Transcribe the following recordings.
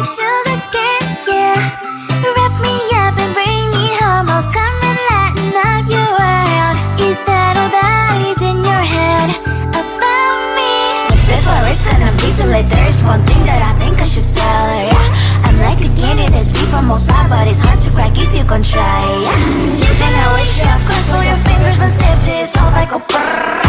like sugar cane, yeah. Wrap me up and bring me home. I'll come and lighten up your world. Is that all that is in your head about me? But before it's gonna be too late, there's one thing that I think I should tell her, yeah. I'm like the candy that's free from most high, but it's hard to crack if you can try, yeah. Something I wish you cross all your fingers when saved is all like a brrrr.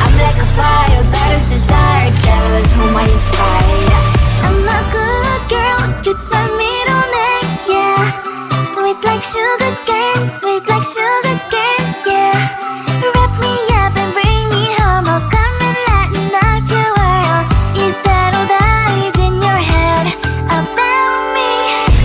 I'm like a fire, battles desire, devil is whom I inspire, yeah. I'm a good girl, it's my middle name, yeah. Sweet like sugar cane, sweet like sugar cane, yeah. Wrap me up and bring me home. I'll come and lighten up your world. Is that all that is in your head about me?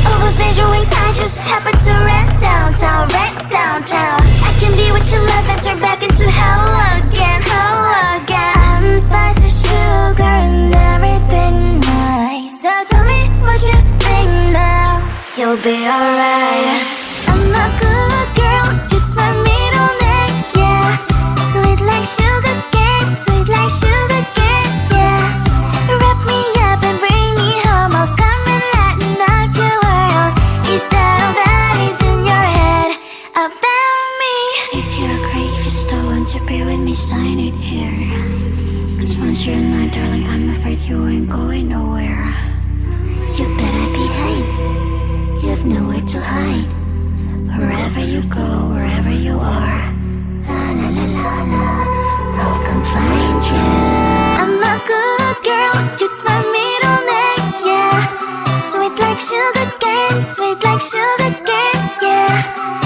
All those angel wings I just happen to rent downtown, rent downtown. I can be what you love and turn back into hell again, hell again. I'm spicy sugar and everything nice. So tell me what you think now. You'll be alright. I'm a good girl, it's my middle name, yeah. Sweet like sugar cane, sweet like sugar cane, yeah. Wrap me up and bring me home. I'll come and lighten up your world. Is that all that is in your head about me? If you agree, if you still want to be with me, sign it here. Cause once you're in my darling, I'm afraid you ain't going nowhere. You better behave, you have nowhere to hide. Wherever you go, wherever you are, la la la la la, I'll come find you. I'm a good girl, it's my middle name, yeah. Sweet like sugar cane, sweet like sugar cane, yeah.